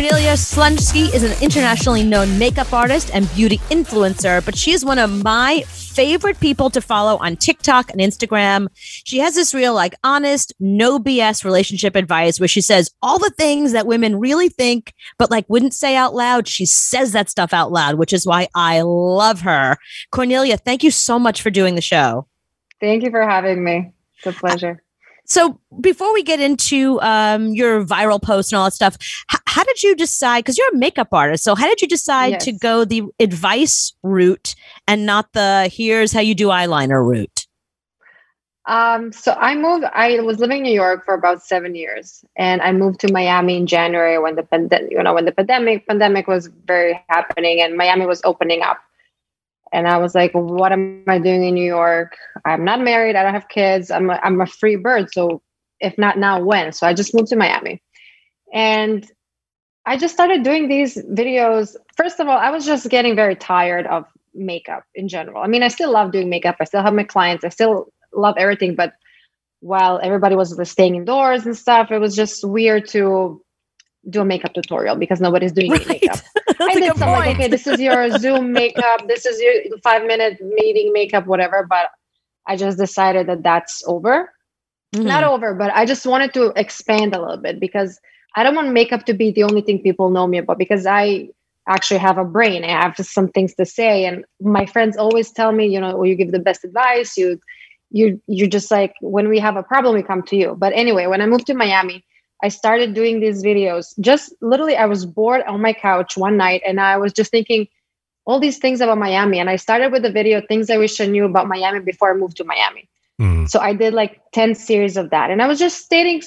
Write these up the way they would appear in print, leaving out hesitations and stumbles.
Kornelija Slunjski is an internationally known makeup artist and beauty influencer, but she is one of my favorite people to follow on TikTok and Instagram. She has this real, honest, no BS relationship advice where she says all the things that women really think, but wouldn't say out loud. She says that stuff out loud, which is why I love her. Kornelija, thank you so much for doing the show. Thank you for having me. It's a pleasure. So before we get into your viral posts and all that stuff, how did you decide, because you're a makeup artist, so how did you decide to go the advice route and not the here's how you do eyeliner route? So I was living in New York for about 7 years, and I moved to Miami in January when the pandemic was very happening and Miami was opening up. And I was like, what am I doing in New York? I'm not married. I don't have kids. I'm a free bird. So if not now, when? So I just moved to Miami. And I just started doing these videos. First of all, I was just getting very tired of makeup in general. I mean, I still love doing makeup. I still have my clients. I still love everything. But while everybody was staying indoors and stuff, it was just weird to do a makeup tutorial because nobody's doing any makeup. I did something like, okay, this is your Zoom makeup. This is your 5-minute meeting makeup, whatever. But I just decided that that's over. Mm-hmm. Not over, but I just wanted to expand a little bit because I don't want makeup to be the only thing people know me about, because I actually have a brain. I have some things to say. And my friends always tell me, you give the best advice. You just like, when we have a problem, we come to you. But anyway, when I moved to Miami, I started doing these videos. Just literally, I was bored on my couch one night and I was just thinking all these things about Miami. And I started with the video, things I wish I knew about Miami before I moved to Miami. Mm. So I did 10 series of that. And I was just stating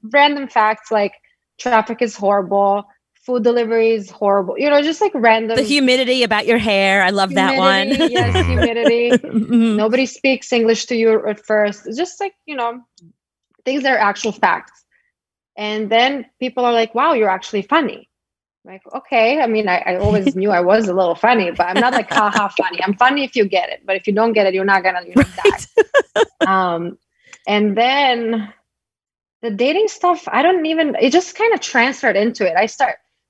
random facts like traffic is horrible, food delivery is horrible, just random. The humidity about your hair. I love that one. Yes, humidity. Mm-hmm. Nobody speaks English to you at first. It's just things that are actual facts. And then people are like, wow, you're actually funny. Like, okay. I mean, I always knew I was a little funny, but I'm not haha funny. I'm funny if you get it. But if you don't get it, you're not going to die. And then the dating stuff, it just kind of transferred into it.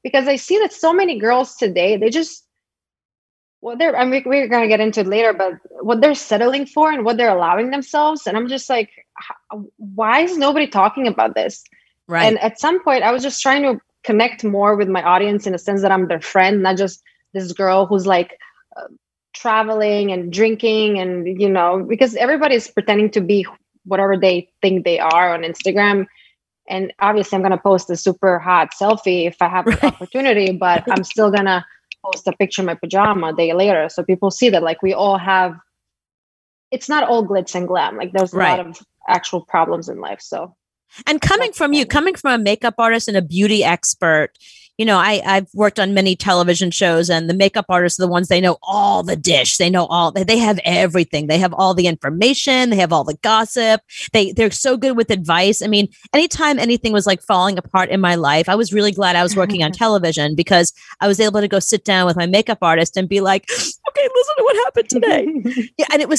Because I see that so many girls today, we're going to get into it later, but what they're settling for and what they're allowing themselves. And I'm just like, why is nobody talking about this? Right. And at some point, I was just trying to connect more with my audience in the sense that I'm their friend, not just this girl who's traveling and drinking and, because everybody's pretending to be whatever they think they are on Instagram. And obviously, I'm going to post a super hot selfie if I have the opportunity, but I'm still going to post a picture in my pajama a day later. So people see that we all have, it's not all glitz and glam. There's a lot of actual problems in life. So. And coming from a makeup artist and a beauty expert, I've worked on many television shows, and the makeup artists are the ones, they know all the dish. They know they have everything. They have all the information. They have all the gossip. They're so good with advice. I mean, anytime anything was falling apart in my life, I was really glad I was working on television because I was able to go sit down with my makeup artist and be like, okay, listen to what happened today. Yeah. And it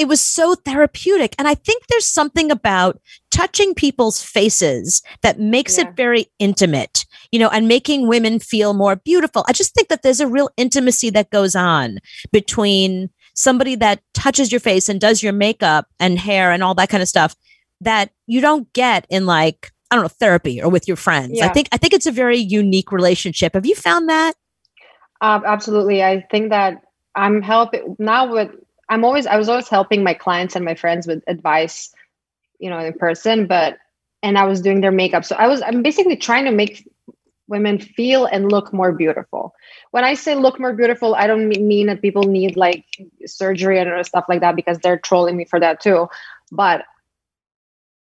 was so therapeutic. And I think there's something about touching people's faces that makes it very intimate, and making women feel more beautiful. I just think that there's a real intimacy that goes on between somebody that touches your face and does your makeup and hair and all that kind of stuff that you don't get in therapy or with your friends. Yeah. I think it's a very unique relationship. Have you found that? Absolutely. I think that I'm helping now I was always helping my clients and my friends with advice, in person, and I was doing their makeup. So I'm basically trying to make women feel and look more beautiful. When I say look more beautiful, I don't mean that people need surgery and stuff like that, because they're trolling me for that too. But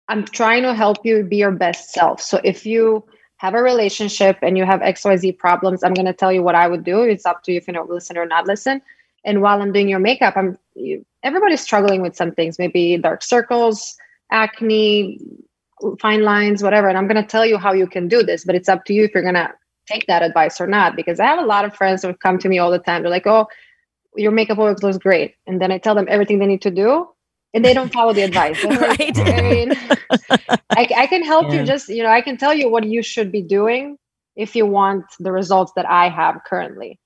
I'm trying to help you be your best self. So if you have a relationship and you have XYZ problems, I'm going to tell you what I would do. It's up to you if you listen or not listen. And while I'm doing your makeup, everybody's struggling with some things, maybe dark circles, acne, fine lines, whatever. And I'm going to tell you how you can do this, but it's up to you if you're going to take that advice or not. Because I have a lot of friends who come to me all the time. They're like, oh, your makeup always looks great. And then I tell them everything they need to do, and they don't follow the advice. Right. I mean, I can help you I can tell you what you should be doing. if you want the results that I have currently.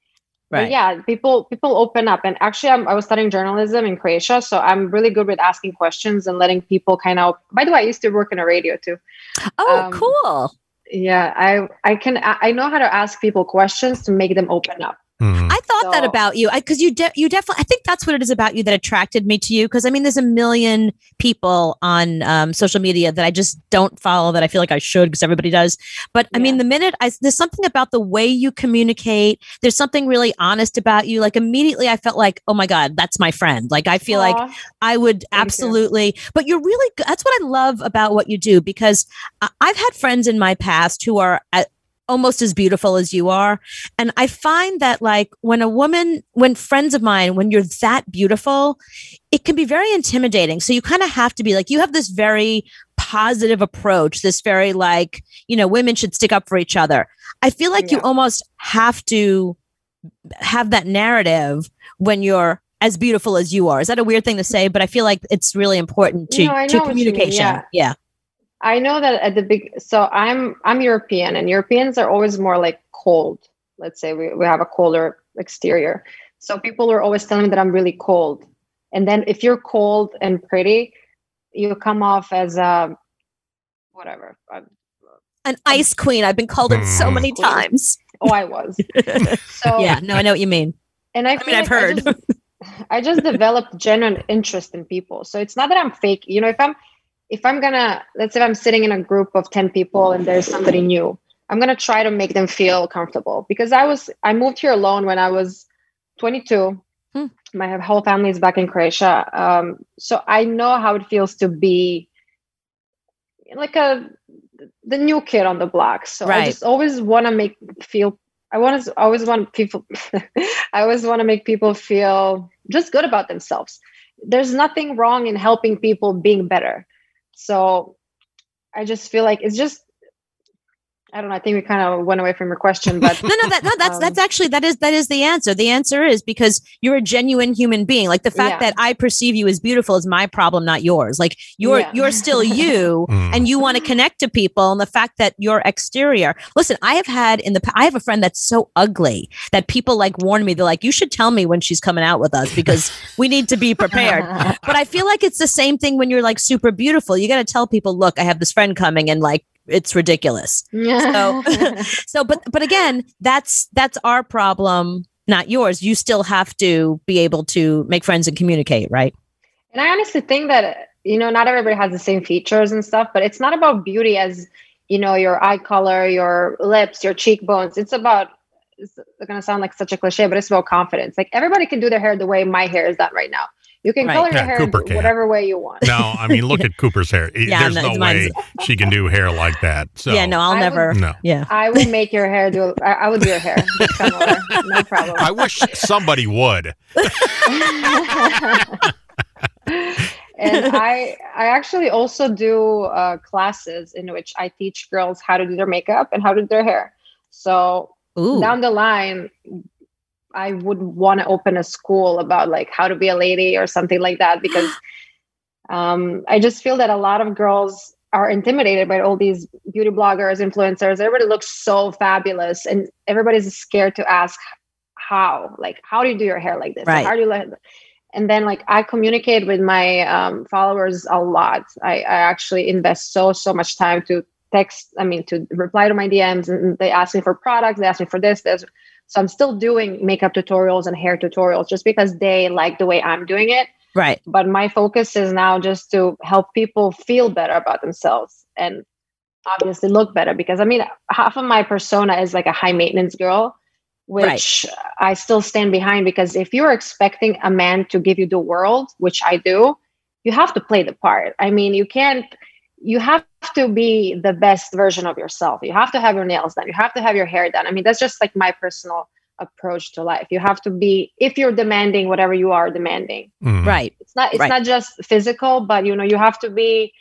Right. But yeah, people open up. And actually, I was studying journalism in Croatia, so I'm really good with asking questions and letting people kind of. By the way, I used to work in a radio too. Oh, cool. Yeah, I know how to ask people questions to make them open up. I thought that about you because you definitely, I think that's what it is about you that attracted me to you. Because I mean, there's a million people on social media that I just don't follow that I feel like I should because everybody does. But I mean, the minute there's something about the way you communicate, there's something really honest about you. Like immediately I felt like, oh my God, that's my friend. Like I feel like I would absolutely, but you're really good. That's what I love about what you do, because I've had friends in my past who are almost as beautiful as you are. And I find that like when friends of mine, when you're that beautiful, it can be very intimidating. So you kind of have to be like, you have this very positive approach, this very like, women should stick up for each other. I feel like you almost have to have that narrative when you're as beautiful as you are. Is that a weird thing to say? But I feel like it's really important to communication. Yeah. I know that so I'm European, and Europeans are always more like cold. Let's say we have a colder exterior. So people are always telling me that I'm really cold. And then if you're cold and pretty, you come off as whatever. An ice queen. I've been called it so many times. Oh, I was. So yeah, no, I know what you mean. And I mean, I've heard. I just developed genuine interest in people. So it's not that I'm fake. If I'm gonna, let's say I'm sitting in a group of 10 people and there's somebody new, I'm gonna try to make them feel comfortable, because I moved here alone when I was 22. My whole family is back in Croatia. So I know how it feels to be like the new kid on the block. So I just always want to always want to make people feel just good about themselves. There's nothing wrong in helping people being better. So I just feel like it's just, I don't know. I think we kind of went away from your question, but that's actually, that is the answer. The answer is because you're a genuine human being. Like the fact that I perceive you as beautiful is my problem, not yours. Like you're still you, and you want to connect to people. And the fact that your exterior, listen, I have a friend that's so ugly that people like warn me. They're like, you should tell me when she's coming out with us because we need to be prepared. But I feel like it's the same thing when you're like super beautiful. You got to tell people, look, I have this friend coming, and like, it's ridiculous. But again, that's our problem, not yours. You still have to be able to make friends and communicate, right? And I honestly think that, not everybody has the same features and stuff, but it's not about beauty as, your eye color, your lips, your cheekbones. It's going to sound like such a cliche, but it's about confidence. Like everybody can do their hair the way my hair is done right now. You can color your hair whatever way you want. No, I mean, look at Cooper's hair. There's no way she can do hair like that. So yeah, no, I'll never. No. Yeah, I will make your hair do. I will do your hair. Just come over. No problem. I wish somebody would. And I actually also do classes in which I teach girls how to do their makeup and how to do their hair. So down the line, I would want to open a school about like how to be a lady or something like that, because I just feel that a lot of girls are intimidated by all these beauty bloggers, influencers. Everybody looks so fabulous, and everybody's scared to ask how do you do your hair like this? Right. How do you and then like I communicate with my followers a lot. I actually invest so much time to reply to my DMs, and they ask me for products. They ask me for this. So I'm still doing makeup tutorials and hair tutorials just because they like the way I'm doing it. Right. But my focus is now just to help people feel better about themselves and obviously look better, because half of my persona is like a high maintenance girl, which I still stand behind, because if you're expecting a man to give you the world, which I do, you have to play the part. You have to be the best version of yourself. You have to have your nails done. You have to have your hair done. That's just like my personal approach to life. You have to be, if you're demanding whatever you are demanding, right. It's not just physical, but you have to be,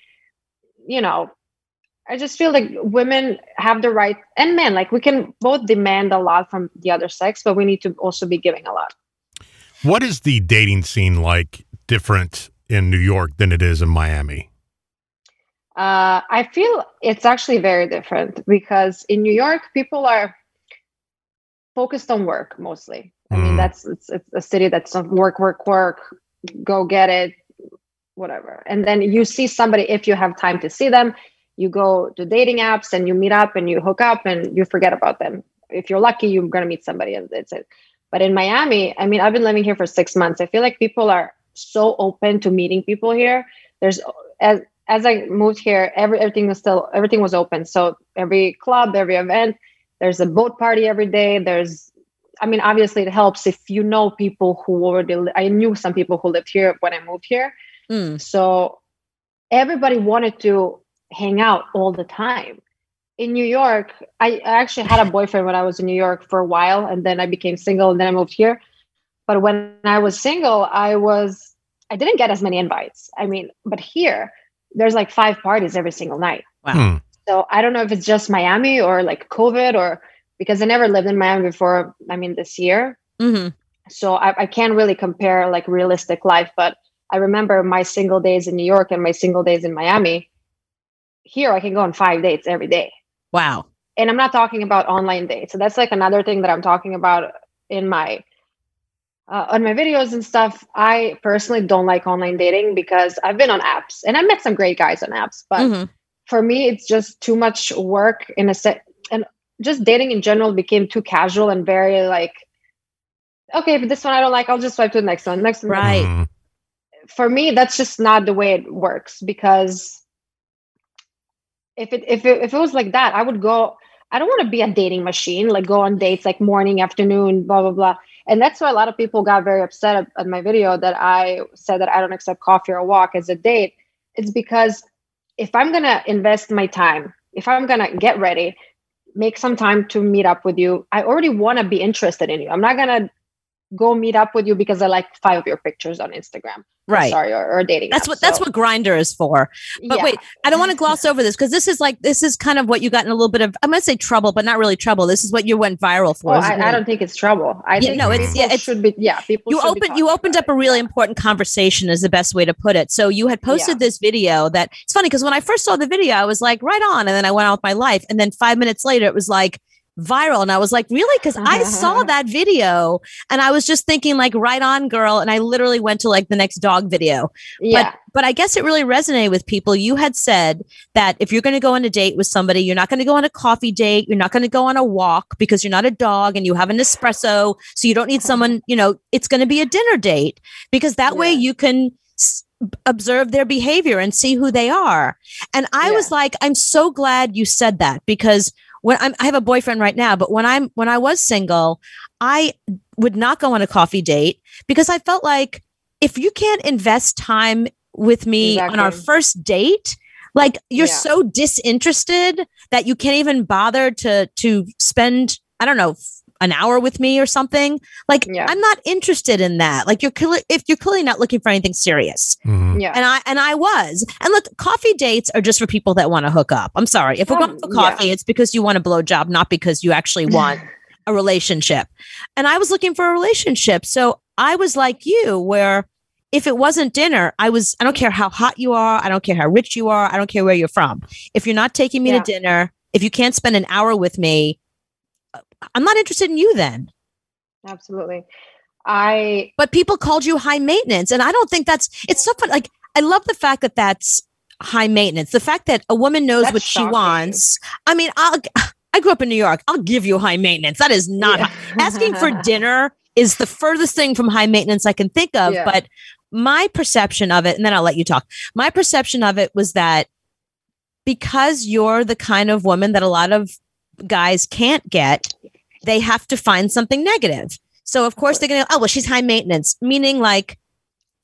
I just feel like women have the right, and men, like we can both demand a lot from the other sex, but we need to also be giving a lot. What is the dating scene like different in New York than it is in Miami? I feel it's actually very different because in New York, people are focused on work mostly. I mean, it's a city that's on work, go get it, whatever. And then you see somebody, if you have time to see them, you go to dating apps and you meet up and you hook up and you forget about them. If you're lucky, you're going to meet somebody and that's it. But in Miami, I mean, I've been living here for 6 months. I feel like people are so open to meeting people here. There's, as I moved here, everything was open. So every club, every event, there's a boat party every day. Obviously it helps if you know people who I knew some people who lived here when I moved here. So everybody wanted to hang out all the time. In New York, I actually had a boyfriend when I was in New York for a while, and then I became single and then I moved here. But when I was single, I didn't get as many invites. I mean, but here there's like 5 parties every single night. Wow. So I don't know if it's just Miami or like COVID, or because I never lived in Miami before. I mean, this year. So I can't really compare like realistic life, but I remember my single days in New York and my single days in Miami. Here I can go on 5 dates every day. Wow. And I'm not talking about online dates. So that's like another thing that I'm talking about in my on my videos and stuff. I personally don't like online dating because I've been on apps and I met some great guys on apps, but for me, it's just too much work in a set, and just dating in general became too casual and very like, okay, but this one I don't like, I'll just swipe to the next one. Right. For me, that's just not the way it works, because if it was like that, I would go. I don't want to be a dating machine, like go on dates like morning, afternoon, blah, blah, blah. And that's why a lot of people got very upset at my video that I said that I don't accept coffee or a walk as a date. It's because if I'm going to invest my time, if I'm going to get ready, make some time to meet up with you, I already want to be interested in you. I'm not going to go meet up with you because I like 5 of your pictures on Instagram. Right. Or dating. That's what Grindr is for. But wait, I don't want to gloss over this, because this is kind of what you got in a little bit of, I'm going to say trouble, but not really trouble. This is what you went viral for. I don't think it's trouble. I think it should be. Yeah. People you opened up a really important conversation is the best way to put it. So you had posted this video that, it's funny because when I first saw the video, I was like, right on. And then I went on with my life. And then 5 minutes later, it was like, viral. And I was like, really? Because I saw that video and I was just thinking like, right on, girl. And I literally went to like the next dog video. Yeah. But I guess it really resonated with people. You had said that if you're going to go on a date with somebody, you're not going to go on a coffee date. You're not going to go on a walk because you're not a dog and you have an espresso. So you don't need someone, it's going to be a dinner date, because that way you can observe their behavior and see who they are. And I was like, I'm so glad you said that, because I have a boyfriend right now, but when I was single, I would not go on a coffee date because I felt like if you can't invest time with me on our first date, like you're so disinterested that you can't even bother to spend, I don't know, an hour with me or something. Like I'm not interested in that. Like if you're clearly not looking for anything serious. Yeah. And I was. And look, coffee dates are just for people that want to hook up. I'm sorry. If we're going for coffee, it's because you want a blowjob, not because you actually want a relationship. And I was looking for a relationship. So I was like you, where if it wasn't dinner, I don't care how hot you are. I don't care how rich you are. I don't care where you're from. If you're not taking me to dinner, if you can't spend an hour with me, I'm not interested in you then. Absolutely. But people called you high maintenance. And I don't think it's so fun. Like, I love the fact that that's high maintenance. The fact that a woman knows what she wants. I mean, I grew up in New York. I'll give you high maintenance. That is not asking for dinner is the furthest thing from high maintenance I can think of. But my perception of it, and then I'll let you talk. My perception of it was that because you're the kind of woman that a lot of guys can't get, they have to find something negative. So of course they're going to, well, she's high maintenance, meaning like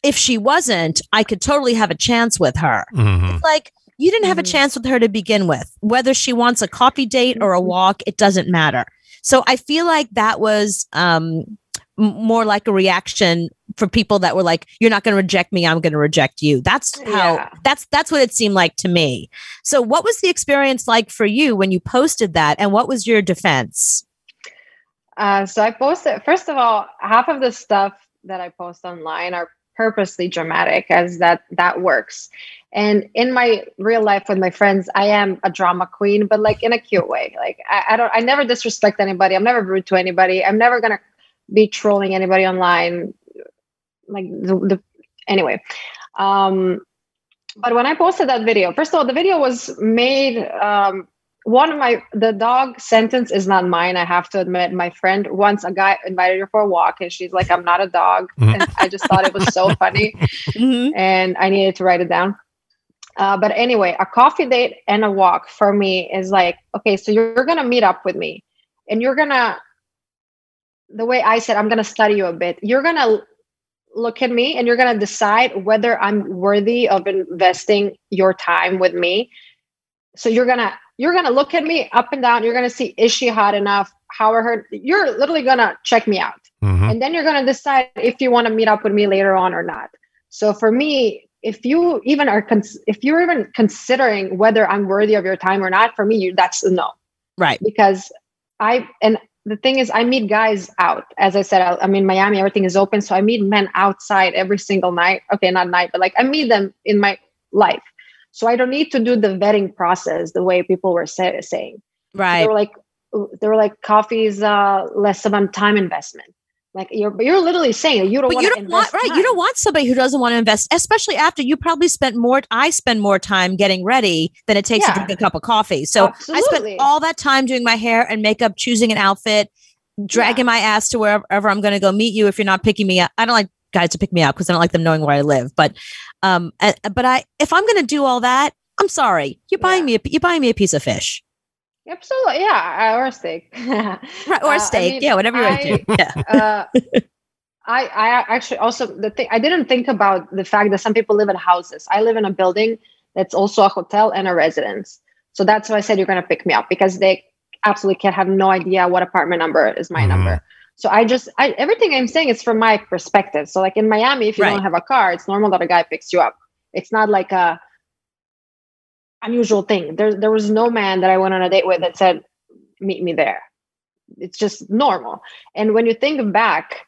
if she wasn't, I could totally have a chance with her. It's like, you didn't have a chance with her to begin with. Whether she wants a coffee date or a walk, it doesn't matter. So I feel like that was more like a reaction for people that were like, you're not going to reject me, I'm going to reject you. That's how that's what it seemed like to me. So what was the experience like for you when you posted that, and what was your defense? So I posted, first of all, half of the stuff that I post online are purposely dramatic as that works. And in my real life with my friends, I am a drama queen, but like in a cute way. Like I never disrespect anybody. I'm never rude to anybody. I'm never going to be trolling anybody online. Like anyway. But when I posted that video, first of all, the video was made, the dog sentence is not mine. I have to admit, my friend, once a guy invited her for a walk and she's like, I'm not a dog. And I just thought it was so funny and I needed to write it down. But anyway, a coffee date and a walk for me is like, okay, so you're going to meet up with me and you're going to, the way I said, I'm going to study you a bit. You're going to look at me and you're going to decide whether I'm worthy of investing your time with me. So you're going to look at me up and down. You're going to see, is she hot enough? How are her? You're literally going to check me out. And then you're going to decide if you want to meet up with me later on or not. So for me, if you're even considering whether I'm worthy of your time or not, for me, that's a no. Right. Because the thing is, I meet guys out. As I said, I'm in Miami, everything is open. So I meet men outside every single night. Okay, not night, but like I meet them in my life. So I don't need to do the vetting process the way people were saying. Right. They were like coffee is less of a time investment. Like you're literally saying you don't want to invest time. You don't want somebody who doesn't want to invest, especially after you probably I spend more time getting ready than it takes to drink a cup of coffee. So absolutely. I spent all that time doing my hair and makeup, choosing an outfit, dragging my ass to wherever I'm going to go meet you. If you're not picking me up, I don't like guys to pick me up because I don't like them knowing where I live. But if I'm going to do all that, I'm sorry, you're buying me a piece of fish. Absolutely, yeah, or a steak, right? Or a steak, whatever you want to do. Yeah. I actually also I didn't think about the fact that some people live in houses. I live in a building that's also a hotel and a residence, so that's why I said you're going to pick me up because they absolutely can't have no idea what apartment number is my number. So everything I'm saying is from my perspective. So like in Miami, if you don't have a car, it's normal that a guy picks you up. It's not like a unusual thing. There was no man that I went on a date with that said, meet me there. It's just normal. And when you think back,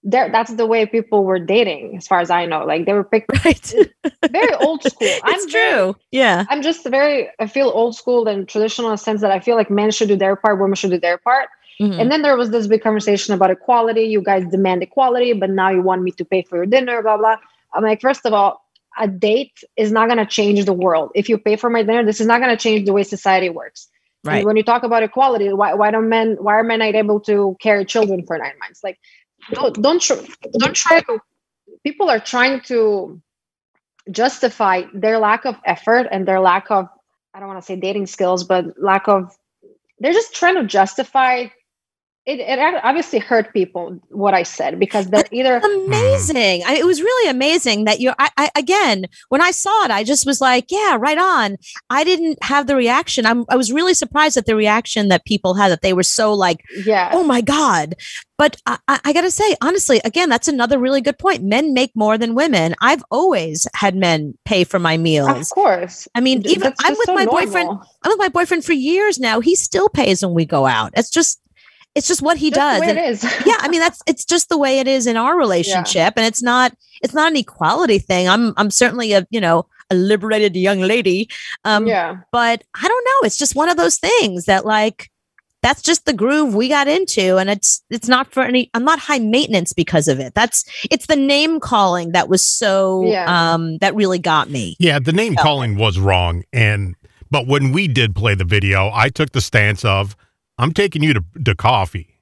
that's the way people were dating, as far as I know. Like they were picked very old school. It's true. Yeah. I'm just I feel old school and traditional in the sense that I feel like men should do their part, women should do their part. And then there was this big conversation about equality. You guys demand equality, but now you want me to pay for your dinner, blah, blah. I'm like, first of all, a date is not going to change the world. If you pay for my dinner, this is not going to change the way society works. Right. And when you talk about equality, why are men not able to carry children for 9 months? Like, don't try to. People are trying to justify their lack of effort and their lack of, I don't want to say dating skills, but they're just trying to justify. It obviously hurt people what I said because they're either amazing. It was really amazing that again, when I saw it, I just was like, yeah, right on. I didn't have the reaction. I was really surprised at the reaction that people had, that they were so like, oh my God. But I got to say, honestly, again, that's another really good point. Men make more than women. I've always had men pay for my meals. Of course. I mean, even I'm with my boyfriend. I'm with my boyfriend for years now. He still pays when we go out. It's just what he does. The way it is. Yeah, I mean it's just the way it is in our relationship, and it's not an equality thing. I'm certainly a liberated young lady. But I don't know. It's just one of those things that like that's just the groove we got into, and it's not for any. I'm not high maintenance because of it. It's the name calling that was so that really got me. Yeah, the name calling was wrong, but when we did play the video, I took the stance of, I'm taking you to coffee.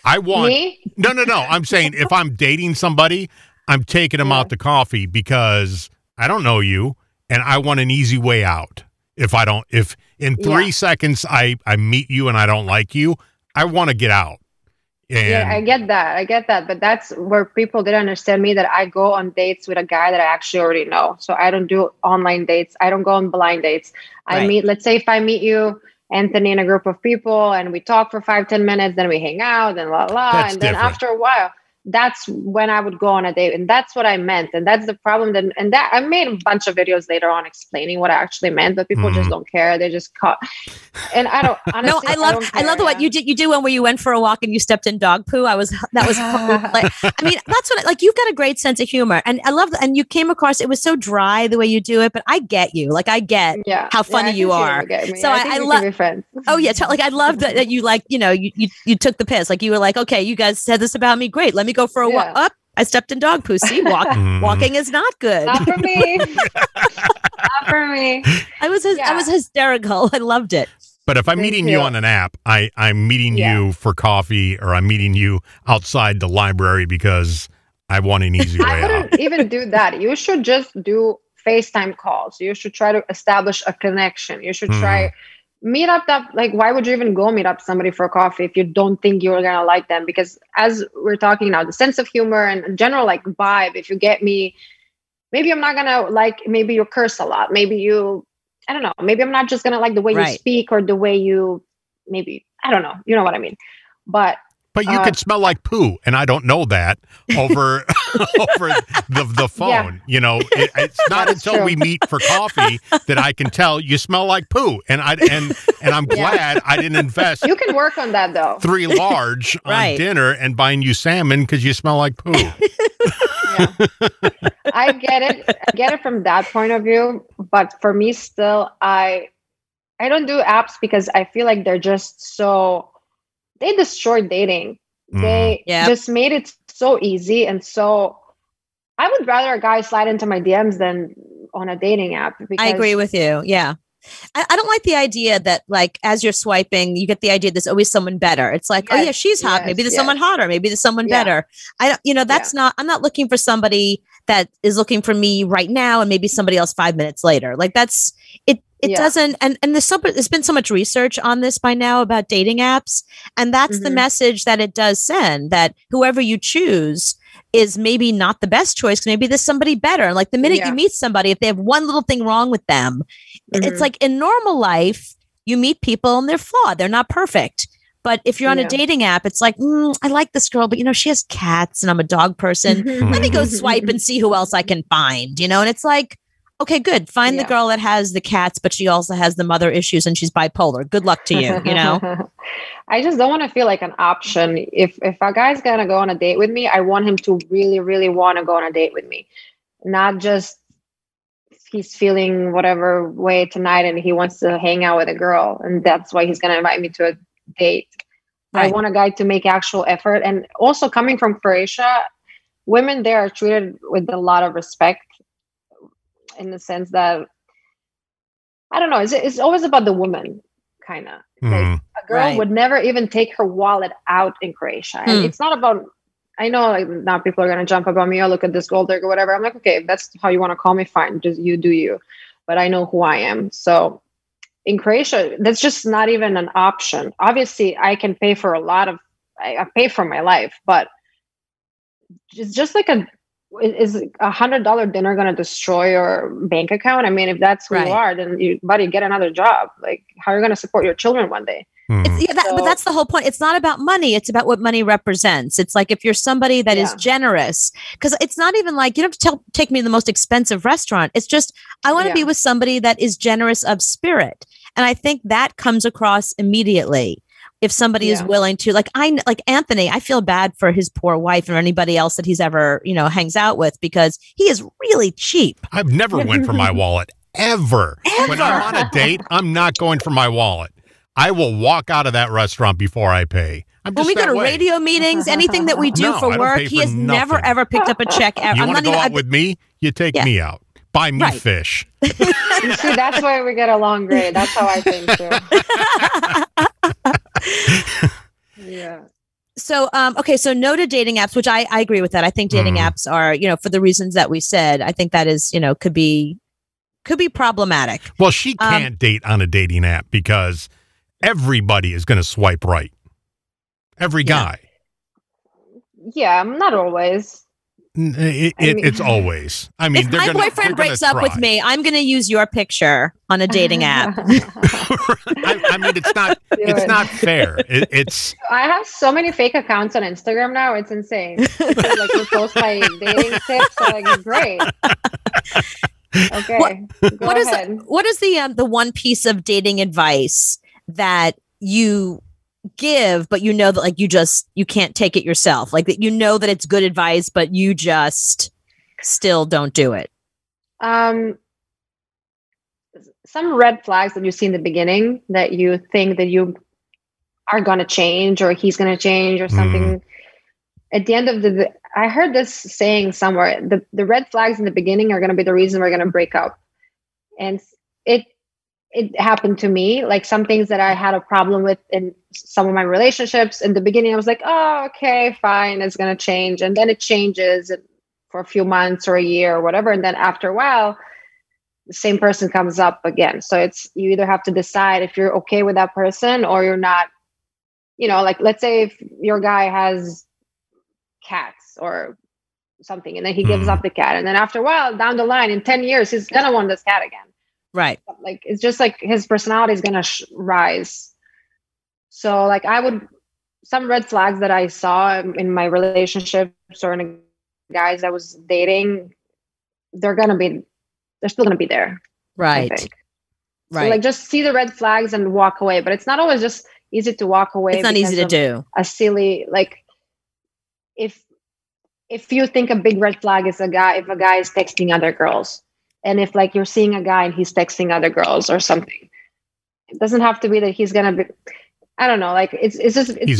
I want me? No. I'm saying if I'm dating somebody, I'm taking them out to coffee because I don't know you and I want an easy way out. If in 3 seconds I meet you and I don't like you, I want to get out. And I get that. But that's where people didn't understand me, that I go on dates with a guy that I actually already know. So I don't do online dates. I don't go on blind dates. Let's say if I meet you, Anthony, in a group of people, and we talk for 5-10 minutes, then we hang out and la. That's and then different. after a while, that's when I would go on a date. And that's what I meant. And that's the problem. And that I made a bunch of videos later on explaining what I actually meant, but people just don't care. They just caught. And I don't, honestly, no, I love the what you do one where you went for a walk and you stepped in dog poo. That was like, I mean, that's what, like, you've got a great sense of humor, and I love that. And you came across, it was so dry the way you do it, but I get you. Like, I get how funny you are. So I love, oh yeah. Like, I love that you, like, you know, you took the piss. Like, you were like, okay, you guys said this about me. Great. Let me go for a walk. Up. I stepped in dog poo. See, walking is not good. Not for me. Not for me. I was hysterical. I loved it. But if I'm meeting you on an app, I'm meeting you for coffee, or I'm meeting you outside the library because I want an easy way out. I wouldn't even do that. You should just do FaceTime calls. You should try to establish a connection. You should try meet up that, like, why would you even go meet up somebody for coffee if you don't think you're gonna like them? Because as we're talking now, the sense of humor and general, like, vibe, if you get me, maybe I'm not gonna like, maybe you curse a lot, maybe you, I don't know, maybe I'm not just gonna like the way you speak or the way you, maybe, I don't know, you know what I mean. But you could smell like poo, and I don't know that over the phone. Yeah. You know, it's not until we meet for coffee that I can tell you smell like poo, and I'm glad I didn't invest. You can work on that though. 3 large on dinner and buying you salmon because you smell like poo. Yeah. I get it from that point of view, but for me, still, I don't do apps because I feel like they're just so. They destroyed dating. They just made it so easy. And so I would rather a guy slide into my DMs than on a dating app. Because I agree with you. Yeah. I don't like the idea that, like, as you're swiping, you get the idea there's always someone better. It's like, oh yeah, she's hot. Maybe there's someone hotter. Maybe there's someone better. I don't, you know, that's not, I'm not looking for somebody that is looking for me right now and maybe somebody else 5 minutes later. Like, that's it. It doesn't, and there's been so much research on this by now about dating apps, and that's the message that it does send, that whoever you choose is maybe not the best choice, because maybe there's somebody better. And like, the minute you meet somebody, if they have one little thing wrong with them, it's like, in normal life, you meet people and they're flawed, they're not perfect. But if you're on a dating app, it's like, I like this girl, but, you know, she has cats and I'm a dog person. Let me go swipe and see who else I can find, you know? And it's like, okay, good. Find the girl that has the cats, but she also has the mother issues and she's bipolar. Good luck to you, you know? I just don't want to feel like an option. If a guy's going to go on a date with me, I want him to really, really want to go on a date with me. Not just he's feeling whatever way tonight and he wants to hang out with a girl, and that's why he's going to invite me to a date. I want a guy to make actual effort. And also, coming from Croatia, women there are treated with a lot of respect, in the sense that, I don't know, it's always about the woman, kind of. Like, a girl would never even take her wallet out in Croatia. And it's not about, I know, like, now people are going to jump about me, oh, look at this gold digger, whatever. I'm like, okay, if that's how you want to call me, fine, just you do you. But I know who I am. So in Croatia, that's just not even an option. Obviously, I can pay for I pay for my life, but it's just like is $100 dinner going to destroy your bank account? I mean, if that's who you are, then buddy, get another job. Like, how are you going to support your children one day? But that's the whole point. It's not about money. It's about what money represents. It's like, if you're somebody that is generous, because it's not even like, you don't have to take me to the most expensive restaurant. It's just, I want to be with somebody that is generous of spirit. And I think that comes across immediately. If somebody is willing to, like Anthony, I feel bad for his poor wife or anybody else that he's ever, you know, hangs out with, because he is really cheap. I've never went for my wallet, ever. When I'm on a date, I'm not going for my wallet. I will walk out of that restaurant before I pay. When we go to radio meetings, anything that we do for work, he has never, ever picked up a check ever. You want to go out with me? You take me out. Buy me fish. You see, that's why we get along great. That's how I think too. Yeah. So, okay. So no to dating apps, which I agree with that. I think dating apps are, you know, for the reasons that we said, I think that is, you know, could be problematic. Well, she can't date on a dating app because everybody is going to swipe right. Every guy. Yeah, not always. It's always. I mean, if my boyfriend breaks up with me, I'm going to use your picture on a dating app. I mean, it's not fair. It's. I have so many fake accounts on Instagram now. It's insane. Like we post my dating tips. So like, great. Okay. What is the one piece of dating advice that you give, but you know that like you can't take it yourself, like that you know that it's good advice, but you just still don't do it? Some red flags that you see in the beginning that you think that you are going to change or he's going to change or something. At the end of I heard this saying somewhere, the red flags in the beginning are going to be the reason we're going to break up. And it happened to me, like some things that I had a problem with in some of my relationships. In the beginning, I was like, oh, okay, fine, it's going to change. And then it changes for a few months or a year or whatever. And then after a while, the same person comes up again. So you either have to decide if you're okay with that person or you're not. Like let's say if your guy has cats or something, and then he gives up the cat. And then after a while, down the line, in 10 years, he's going to want this cat again. Right. Like, it's just like his personality is going to rise. So like some red flags that I saw in my relationships or in the guys I was dating, they're still going to be there. Right. I think. Right. So like just see the red flags and walk away. But it's not always just easy to walk away. It's not easy to do. A silly, like if you think a big red flag is if a guy is texting other girls. And if like you're seeing a guy and he's texting other girls or something, it doesn't have to be that he's gonna be. I don't know. Like it's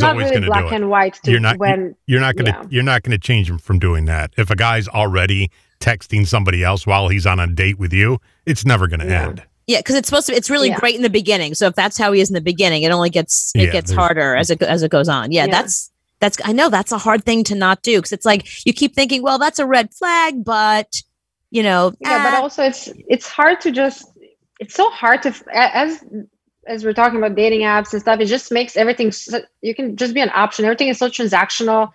not really black and white. You're not gonna change him from doing that. If a guy's already texting somebody else while he's on a date with you, it's never gonna end. Yeah, because it's really great in the beginning. So if that's how he is in the beginning, it only gets harder as it goes on. Yeah, that's I know that's a hard thing to not do because it's like you keep thinking, well, that's a red flag, but. But also it's hard to it's so hard to, as we're talking about dating apps and stuff, it just makes everything, you can just be an option. Everything is so transactional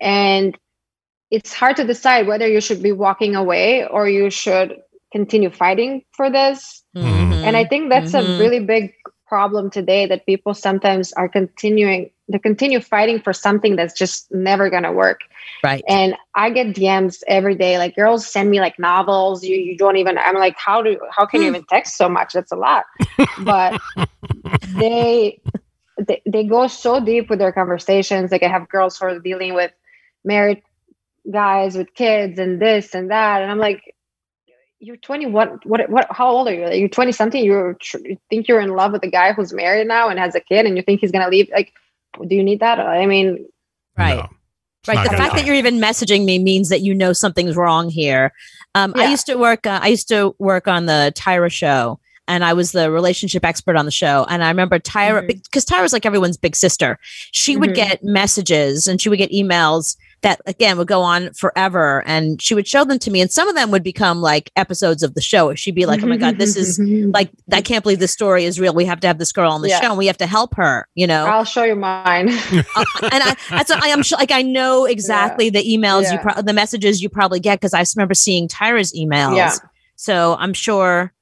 and it's hard to decide whether you should be walking away or you should continue fighting for this. And I think that's a really big problem today, that people sometimes are continue fighting for something that's just never going to work. Right. And I get DMs every day. Like girls send me like novels. You don't even, I'm like, how can you even text so much? That's a lot. But they go so deep with their conversations. Like I have girls who are dealing with married guys with kids and this and that. And I'm like, you're 21. What, how old are you? Like, you're 20 something. You think you're in love with a guy who's married now and has a kid and you think he's going to leave. Like, do you need that? I mean, right. No. Right. The fact that you're even messaging me means that you know something's wrong here. I used to work on the Tyra show, and I was the relationship expert on the show. And I remember Tyra, because Tyra's like everyone's big sister. She would get messages and she would get emails that again would go on forever, and she would show them to me, and some of them would become like episodes of the show. She'd be like, "Oh my god, this is like, I can't believe this story is real. We have to have this girl on the show, and we have to help her." I'll show you mine. And I'm sure, like, I know exactly the emails the messages you probably get, because I remember seeing Tyra's emails. Yeah. So I'm sure.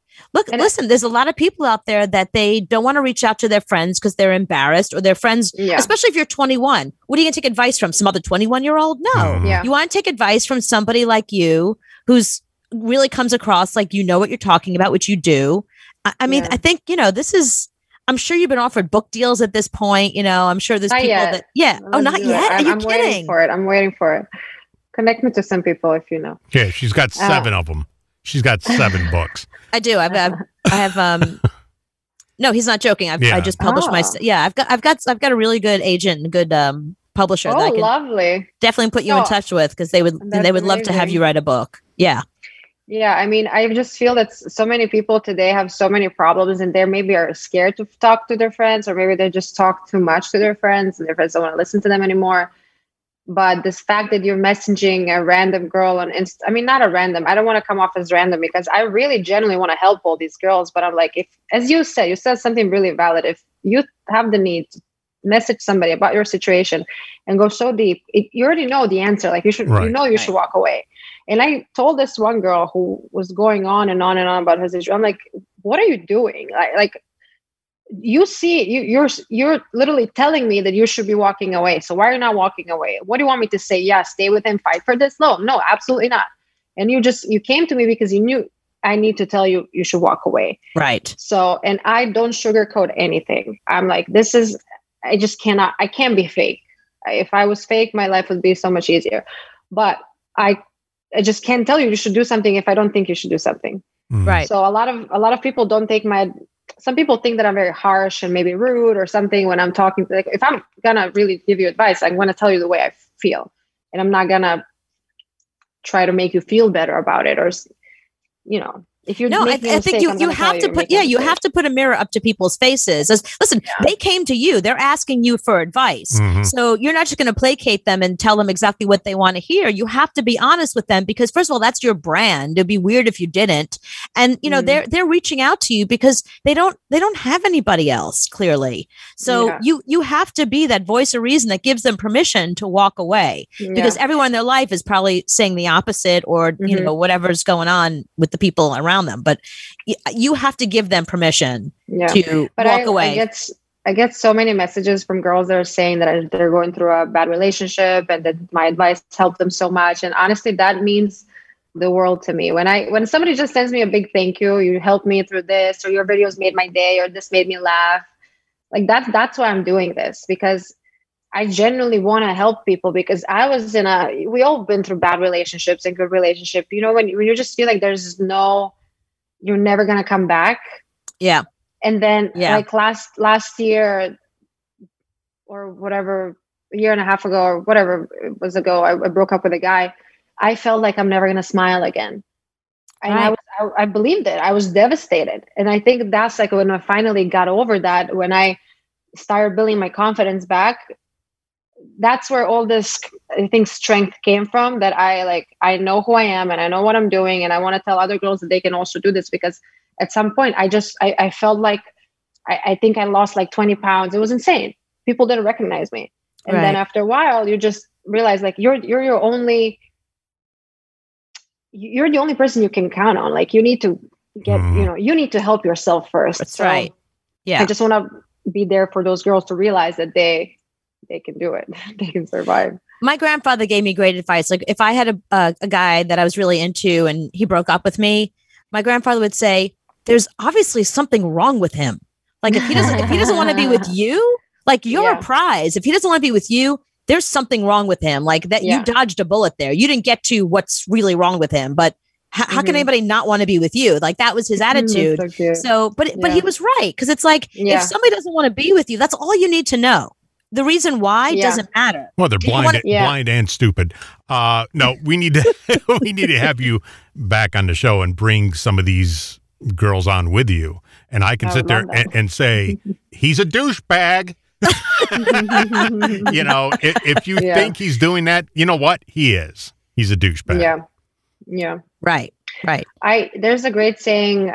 Listen, there's a lot of people out there that they don't want to reach out to their friends because they're embarrassed, or their friends, especially if you're 21. What are you going to take advice from? Some other 21-year-old? No. You want to take advice from somebody like you who's really comes across like you know what you're talking about, which you do. I mean, I think, this is, I'm sure you've been offered book deals at this point. I'm sure there's people that, not yet. Are you kidding? I'm waiting for it. Connect me to some people if you know. Yeah, she's got 7 of them. She's got 7 books. I do. I have. No, he's not joking. I just published my. I've got a really good agent and good publisher. Oh, that I can lovely. Definitely put you in touch with, because they would love to have you write a book. Yeah. Yeah, I mean, I just feel that so many people today have so many problems, and they maybe are scared to talk to their friends, or maybe they just talk too much to their friends, and their friends don't want to listen to them anymore. But this fact that you're messaging a random girl on I mean, not a random, I don't want to come off as random, because I really genuinely want to help all these girls. But I'm like, if, as you said something really valid. If you have the need message somebody about your situation and go so deep, you already know the answer. Like you should, you should walk away. And I told this one girl who was going on and on and on about her situation. I'm like, what are you doing? Like you see, you're literally telling me that you should be walking away. So why are you not walking away? What do you want me to say? Yeah, stay with him, fight for this? No, absolutely not. And you came to me because you knew I need to tell you, you should walk away. Right. So, and I don't sugarcoat anything. I'm like, I can't be fake. If I was fake, my life would be so much easier. But I just can't tell you should do something if I don't think you should do something. Right. So a lot of people don't take some people think that I'm very harsh and maybe rude or something when I'm talking. Like, if I'm gonna really give you advice, I'm gonna tell you the way I feel, and I'm not gonna try to make you feel better about it, or if you I think you have to put you have to put a mirror up to people's faces. Listen, they came to you. They're asking you for advice. So you're not just going to placate them and tell them exactly what they want to hear. You have to be honest with them because, first of all, that's your brand. It'd be weird if you didn't. And they're reaching out to you because they don't have anybody else, clearly. So you have to be that voice of reason that gives them permission to walk away, because everyone in their life is probably saying the opposite, or whatever's going on with the people around them, but you have to give them permission to walk away. I get so many messages from girls that are saying that they're going through a bad relationship and that my advice helped them so much. And honestly, that means the world to me. When somebody just sends me a big thank you, you helped me through this, or your videos made my day, or this made me laugh. Like that's why I'm doing this, because I genuinely want to help people, because we all been through bad relationships and good relationship. When you just feel like you're never going to come back. Yeah. And then like last year or whatever, a year and a half ago or whatever it was ago, I broke up with a guy. I felt like I'm never going to smile again. And I believed it. I was devastated. And I think that's like when I finally got over that, when I started building my confidence back, that's where all this, I think, strength came from, that I know who I am and I know what I'm doing. And I want to tell other girls that they can also do this, because at some point I felt like, I think I lost like 20 pounds. It was insane. People didn't recognize me. And then after a while, you just realize like, you're the only person you can count on. Like you need to get, you need to help yourself first. That's right. Yeah. I just want to be there for those girls to realize that they can do it. They can survive. My grandfather gave me great advice. Like if I had a guy that I was really into and he broke up with me, my grandfather would say, there's obviously something wrong with him. Like if he doesn't want to be with you, like you're a prize. If he doesn't want to be with you, there's something wrong with him. Like that you dodged a bullet there. You didn't get to what's really wrong with him, but how can anybody not want to be with you? Like that was his attitude. But he was right. Cause it's like, if somebody doesn't want to be with you, that's all you need to know. The reason why doesn't matter. Well, they're blind and stupid. No, we need to have you back on the show and bring some of these girls on with you, and I can sit there and say he's a douchebag. If you think he's doing that, you know what? He is. He's a douchebag. Yeah. Right. There's a great saying.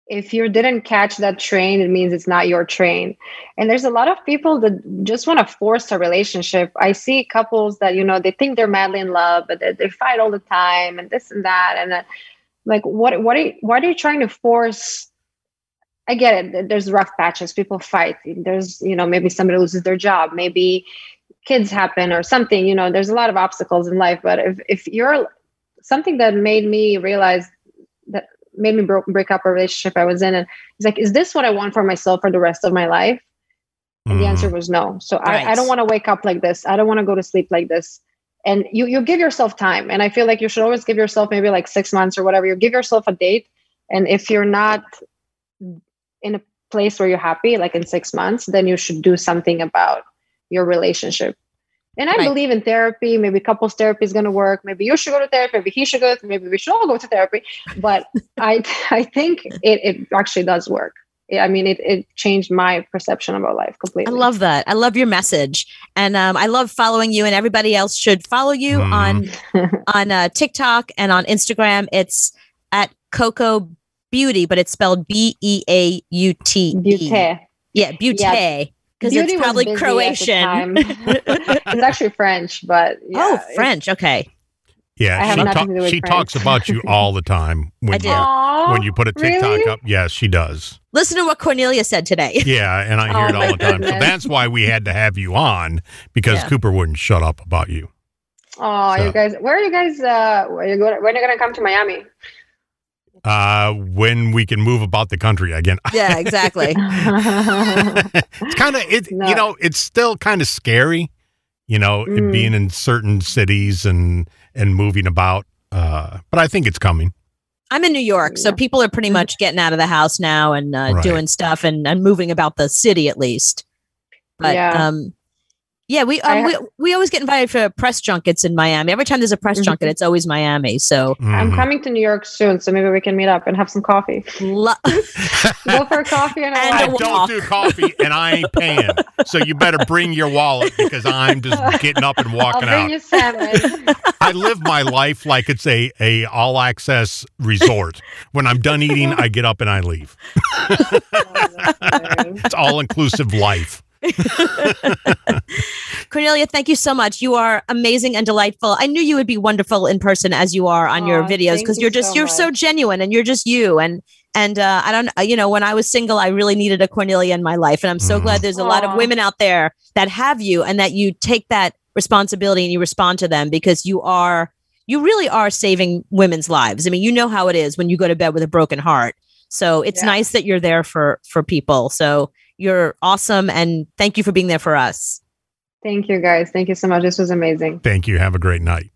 If you didn't catch that train, it means it's not your train. And there's a lot of people that just want to force a relationship. I see couples that, they think they're madly in love, but they fight all the time and this and that. And like, why are you trying to force? I get it. There's rough patches. People fight. There's, maybe somebody loses their job. Maybe kids happen or something, there's a lot of obstacles in life. But if you're something that made me realize made me break up a relationship I was in. And it's like, is this what I want for myself for the rest of my life? And the answer was no. So I don't want to wake up like this. I don't want to go to sleep like this. And you give yourself time. And I feel like you should always give yourself maybe like 6 months or whatever. You give yourself a date. And if you're not in a place where you're happy, like in 6 months, then you should do something about your relationship. And I believe in therapy. Maybe couples therapy is going to work. Maybe you should go to therapy. Maybe he should go. Maybe we should all go to therapy. But I think it actually does work. I mean, it changed my perception about life completely. I love that. I love your message. And I love following you, and everybody else should follow you on TikTok and on Instagram. It's at Coco Beauty, but it's spelled Beaute. Beauté. Yeah, Beauté. Because Beauty it's was probably busy Croatian. It's actually French, but yeah, Oh, French. Okay. I Yeah, have nothing to do with she French. talks about you all the time when do. when you put a TikTok really? up. Yes, she does. Listen to what Kornelija said today. Yeah, and I hear it Oh, all my the time. So goodness. that's why we had to have you on, because Yeah. Cooper wouldn't shut up about you. Oh, So. you guys, where are you guys? When are you gonna come to Miami? When we can move about the country again. Yeah, exactly. It's kind of No. you know, it's still kind of scary, you know, it being in certain cities and moving about. But I think it's coming. I'm in New York, so people are pretty much getting out of the house now and Right. doing stuff and moving about the city at least. But Yeah. we always get invited for press junkets in Miami. Every time there's a press junket, it's always Miami. So I'm Mhm. coming to New York soon, so maybe we can meet up and have some coffee. Go for a coffee and And I a walk. don't walk. do coffee and I ain't paying. So you better bring your wallet because I'm just getting up and I'll walking bring out. you salmon. I live my life like it's a all access resort. When I'm done eating, I get up and I leave. It's all inclusive life. Kornelija, thank you so much. You are amazing and delightful. I knew you would be wonderful in person as you are on your Aw, videos thank because you you're so much. genuine and you're just you. And I don't, when I was single, I really needed a Kornelija in my life. And I'm so glad there's a lot of Aw. women out there that have you and that you take that responsibility and you respond to them because you really are saving women's lives. I mean, you know how it is when you go to bed with a broken heart. So it's Yeah. nice that you're there for people. So you're awesome. And thank you for being there for us. Thank you, guys. Thank you so much. This was amazing. Thank you. Have a great night.